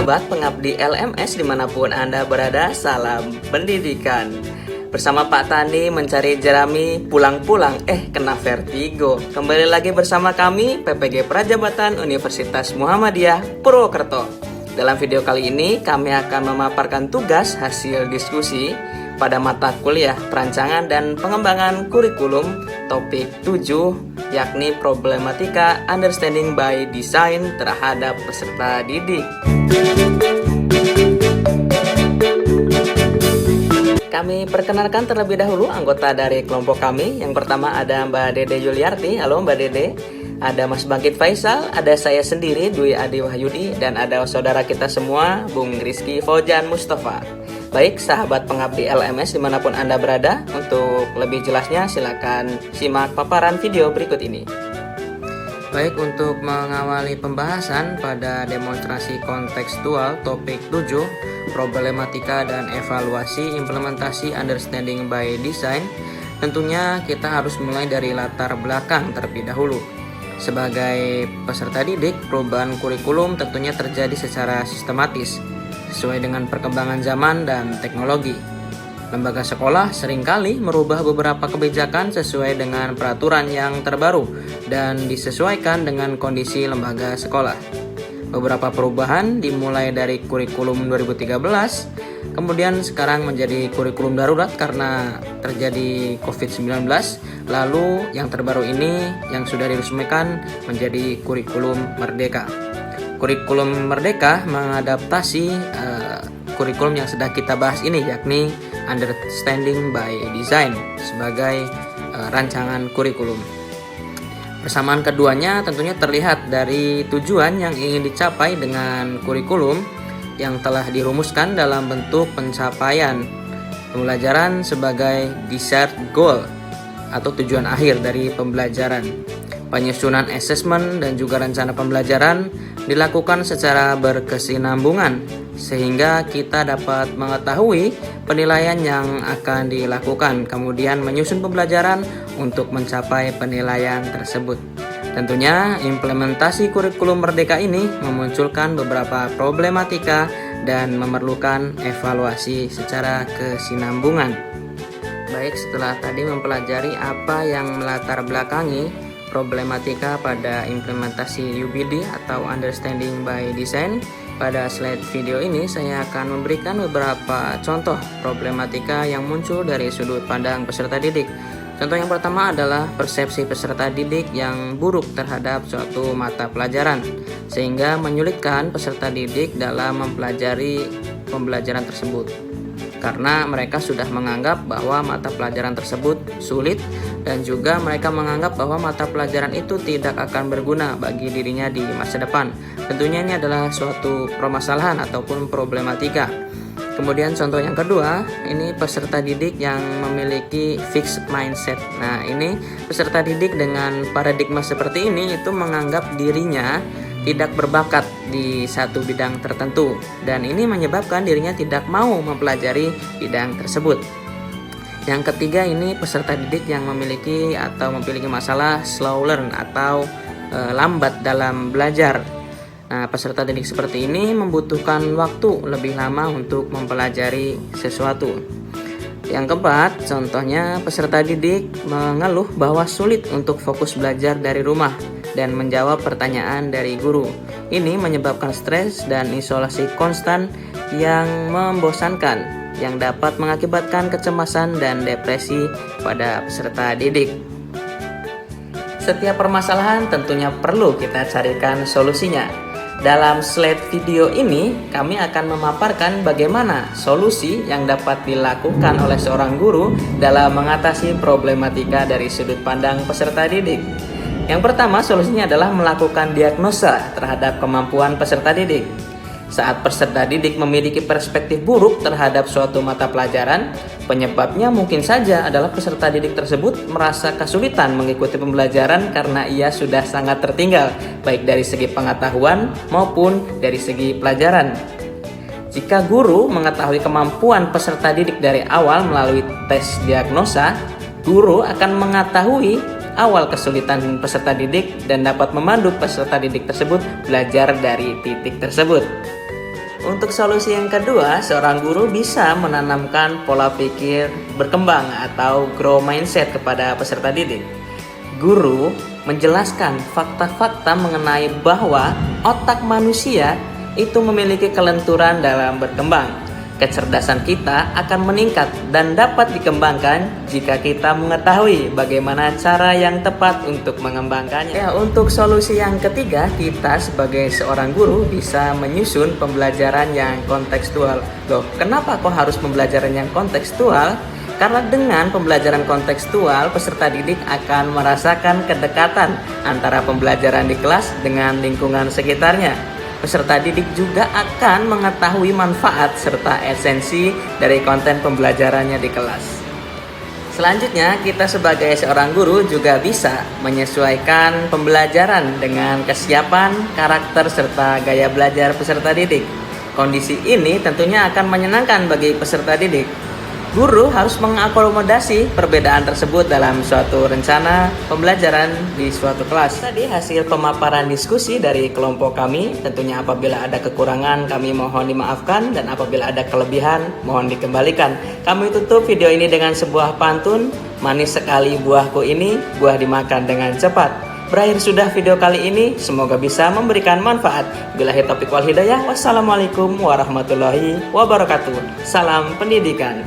sahabat pengabdi LMS dimanapun Anda berada, salam pendidikan. Bersama Pak Tani mencari jerami, pulang-pulang kena vertigo. Kembali lagi bersama kami PPG Prajabatan Universitas Muhammadiyah Purwokerto. Dalam video kali ini kami akan memaparkan tugas hasil diskusi pada mata kuliah perancangan dan pengembangan kurikulum topik 7, yakni problematika understanding by design terhadap peserta didik. Kami perkenalkan terlebih dahulu anggota dari kelompok kami. Yang pertama ada Mbak Dede Yuliarti. Halo Mbak Dede. Ada Mas Bangkit Faisal, ada saya sendiri Dwi Adi Wahyudi, dan ada saudara kita semua Bung Rizky Faujan Mustafa. Baik sahabat pengabdi LMS dimanapun Anda berada, untuk lebih jelasnya silakan simak paparan video berikut ini. Baik, untuk mengawali pembahasan pada demonstrasi kontekstual topik 7, problematika dan evaluasi implementasi understanding by design, tentunya kita harus mulai dari latar belakang terlebih dahulu. Sebagai peserta didik, perubahan kurikulum tentunya terjadi secara sistematis, sesuai dengan perkembangan zaman dan teknologi. Lembaga sekolah seringkali merubah beberapa kebijakan sesuai dengan peraturan yang terbaru dan disesuaikan dengan kondisi lembaga sekolah. Beberapa perubahan dimulai dari kurikulum 2013, kemudian sekarang menjadi kurikulum darurat karena terjadi COVID-19, lalu yang terbaru ini yang sudah diresmikan menjadi kurikulum merdeka. Kurikulum merdeka mengadaptasi kurikulum yang sedang kita bahas ini, yakni understanding by design sebagai rancangan kurikulum. Persamaan keduanya tentunya terlihat dari tujuan yang ingin dicapai dengan kurikulum yang telah dirumuskan dalam bentuk pencapaian pembelajaran sebagai desired goal atau tujuan akhir dari pembelajaran. Penyusunan asesmen dan juga rencana pembelajaran dilakukan secara berkesinambungan sehingga kita dapat mengetahui penilaian yang akan dilakukan, kemudian menyusun pembelajaran untuk mencapai penilaian tersebut. Tentunya implementasi kurikulum merdeka ini memunculkan beberapa problematika dan memerlukan evaluasi secara kesinambungan. Baik, setelah tadi mempelajari apa yang melatar belakangi problematika pada implementasi UBD atau Understanding by Design, pada slide video ini saya akan memberikan beberapa contoh problematika yang muncul dari sudut pandang peserta didik. Contoh yang pertama adalah persepsi peserta didik yang buruk terhadap suatu mata pelajaran, sehingga menyulitkan peserta didik dalam mempelajari pembelajaran tersebut. Karena mereka sudah menganggap bahwa mata pelajaran tersebut sulit, dan juga mereka menganggap bahwa mata pelajaran itu tidak akan berguna bagi dirinya di masa depan. Tentunya ini adalah suatu permasalahan ataupun problematika. Kemudian contoh yang kedua, ini peserta didik yang memiliki fixed mindset. Nah, ini peserta didik dengan paradigma seperti ini itu menganggap dirinya tidak berbakat di satu bidang tertentu, dan ini menyebabkan dirinya tidak mau mempelajari bidang tersebut. Yang ketiga, ini peserta didik yang memiliki masalah slow learn atau lambat dalam belajar. Nah, peserta didik seperti ini membutuhkan waktu lebih lama untuk mempelajari sesuatu. Yang keempat, contohnya peserta didik mengeluh bahwa sulit untuk fokus belajar dari rumah dan menjawab pertanyaan dari guru. Ini menyebabkan stres dan isolasi konstan yang membosankan, yang dapat mengakibatkan kecemasan dan depresi pada peserta didik. Setiap permasalahan tentunya perlu kita carikan solusinya. Dalam slide video ini, kami akan memaparkan bagaimana solusi yang dapat dilakukan oleh seorang guru dalam mengatasi problematika dari sudut pandang peserta didik. Yang pertama, solusinya adalah melakukan diagnosa terhadap kemampuan peserta didik. Saat peserta didik memiliki perspektif buruk terhadap suatu mata pelajaran, penyebabnya mungkin saja adalah peserta didik tersebut merasa kesulitan mengikuti pembelajaran karena ia sudah sangat tertinggal, baik dari segi pengetahuan maupun dari segi pelajaran. Jika guru mengetahui kemampuan peserta didik dari awal melalui tes diagnosa, guru akan mengetahui awal kesulitan peserta didik dan dapat memandu peserta didik tersebut belajar dari titik tersebut. Untuk solusi yang kedua, seorang guru bisa menanamkan pola pikir berkembang atau grow mindset kepada peserta didik. Guru menjelaskan fakta-fakta mengenai bahwa otak manusia itu memiliki kelenturan dalam berkembang. Kecerdasan kita akan meningkat dan dapat dikembangkan jika kita mengetahui bagaimana cara yang tepat untuk mengembangkannya. Ya, untuk solusi yang ketiga, kita sebagai seorang guru bisa menyusun pembelajaran yang kontekstual. Loh, kenapa kok harus pembelajaran yang kontekstual? Karena dengan pembelajaran kontekstual, peserta didik akan merasakan kedekatan antara pembelajaran di kelas dengan lingkungan sekitarnya. Peserta didik juga akan mengetahui manfaat serta esensi dari konten pembelajarannya di kelas. Selanjutnya, kita sebagai seorang guru juga bisa menyesuaikan pembelajaran dengan kesiapan, karakter, serta gaya belajar peserta didik. Kondisi ini tentunya akan menyenangkan bagi peserta didik. Guru harus mengakomodasi perbedaan tersebut dalam suatu rencana pembelajaran di suatu kelas. Tadi hasil pemaparan diskusi dari kelompok kami. Tentunya apabila ada kekurangan kami mohon dimaafkan, dan apabila ada kelebihan mohon dikembalikan. Kami tutup video ini dengan sebuah pantun, manis sekali buahku ini, buah dimakan dengan cepat. Berakhir sudah video kali ini, semoga bisa memberikan manfaat. Billahi taufiq wal hidayah. Wassalamualaikum warahmatullahi wabarakatuh. Salam pendidikan.